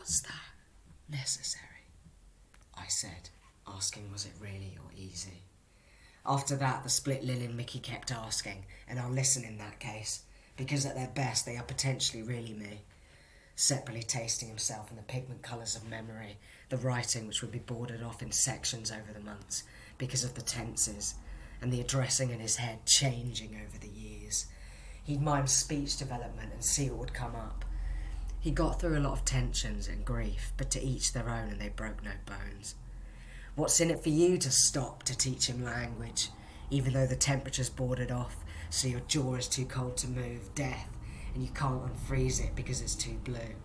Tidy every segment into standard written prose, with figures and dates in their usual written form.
Was that necessary? I said, asking was it really or easy. After that, the split linen Mickey kept asking, and I'll listen in that case, because at their best they are potentially really me. Separately tasting himself in the pigment colours of memory, the writing which would be bordered off in sections over the months, because of the tenses, and the addressing in his head changing over the years. He'd mime speech development and see what would come up. He got through a lot of tensions and grief, but to each their own, and they broke no bones. What's in it for you to stop to teach him language, even though the temperature's bordered off, so your jaw is too cold to move, death, and you can't unfreeze it because it's too blue.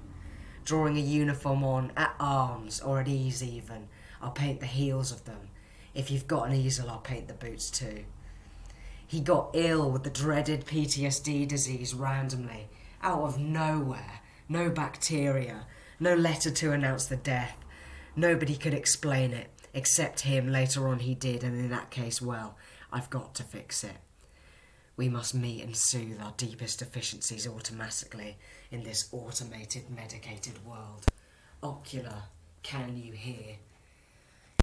Drawing a uniform on, at arms, or at ease even, I'll paint the heels of them. If you've got an easel, I'll paint the boots too. He got ill with the dreaded PTSD disease randomly, out of nowhere. No bacteria, no letter to announce the death. Nobody could explain it, except him. Later on he did, and in that case, well, I've got to fix it. We must meet and soothe our deepest deficiencies automatically in this automated, medicated world. Ocular, can you hear?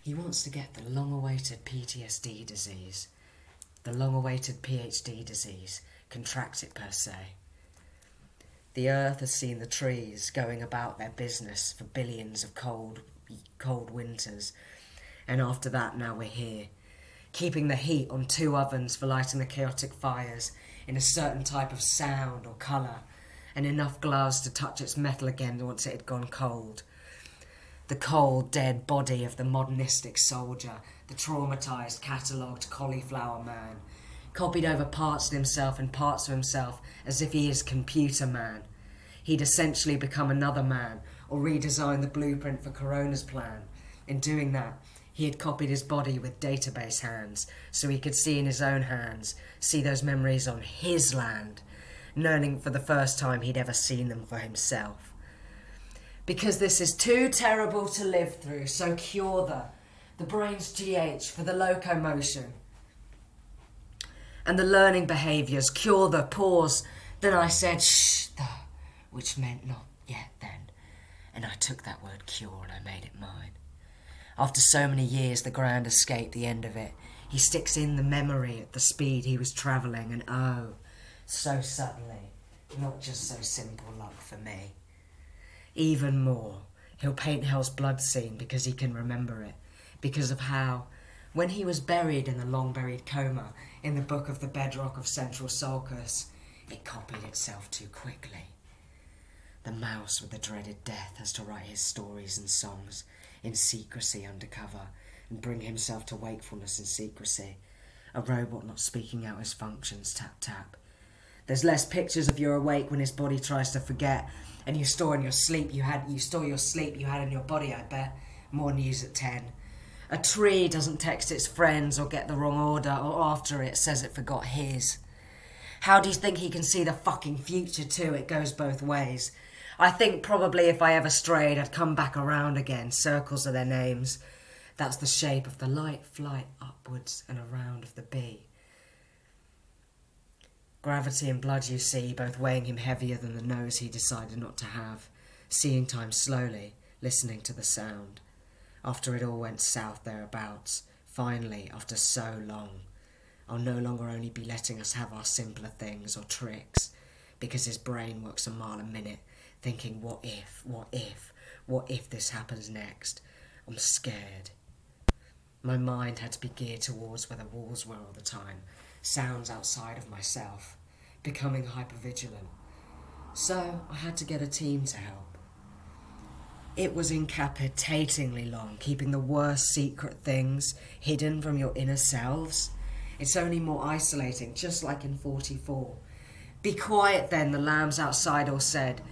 He wants to get the long-awaited PTSD disease, the long-awaited PhD disease, contract it per se. The earth has seen the trees going about their business for billions of cold winters, and after that now we're here, keeping the heat on 2 ovens for lighting the chaotic fires in a certain type of sound or colour, and enough gloves to touch its metal again once it had gone cold. The cold, dead body of the modernistic soldier, the traumatised, catalogued cauliflower man, copied over parts of himself and parts of himself as if he is computer man. He'd essentially become another man, or redesigned the blueprint for Corona's plan. In doing that, he had copied his body with database hands, so he could see in his own hands, see those memories on his land, learning for the first time he'd ever seen them for himself. Because this is too terrible to live through, so cure the brain's GH for the locomotion. And the learning behaviours, cure the pause. Then I said, shh, which meant not yet then. And I took that word cure and I made it mine. After so many years, the grand escape, the end of it, he sticks in the memory at the speed he was travelling, and oh, so suddenly, not just so simple luck for me. Even more, he'll paint Hell's blood scene because he can remember it, because of how, when he was buried in the long-buried coma in the book of the bedrock of Central Sulcus, it copied itself too quickly. The mouse with the dreaded death has to write his stories and songs in secrecy undercover and bring himself to wakefulness in secrecy. A robot not speaking out his functions, tap tap. There's less pictures of you awake when his body tries to forget, and you store your sleep you had in your body, I bet. More news at 10. A tree doesn't text its friends or get the wrong order, or after it says it forgot his. How do you think he can see the fucking future too? It goes both ways. I think probably if I ever strayed, I'd come back around again. Circles are their names. That's the shape of the light flight upwards and around of the bee. Gravity and blood, you see, both weighing him heavier than the nose he decided not to have. Seeing time slowly, listening to the sound. After it all went south thereabouts, finally, after so long, I'll no longer only be letting us have our simpler things or tricks, because his brain works a mile a minute, thinking, what if this happens next? I'm scared. My mind had to be geared towards where the walls were all the time, sounds outside of myself, becoming hypervigilant. So I had to get a team to help. It was incapacitatingly long, keeping the worst secret things hidden from your inner selves. It's only more isolating, just like in 44. Be quiet then, the lambs outside all said.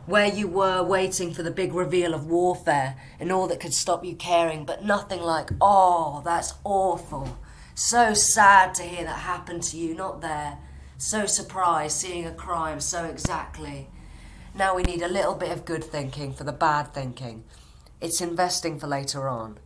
Where you were, waiting for the big reveal of warfare and all that could stop you caring, but nothing like, oh, that's awful. So sad to hear that happen to you, not there. So surprised, seeing a crime so exactly. Now we need a little bit of good thinking for the bad thinking. It's investing for later on.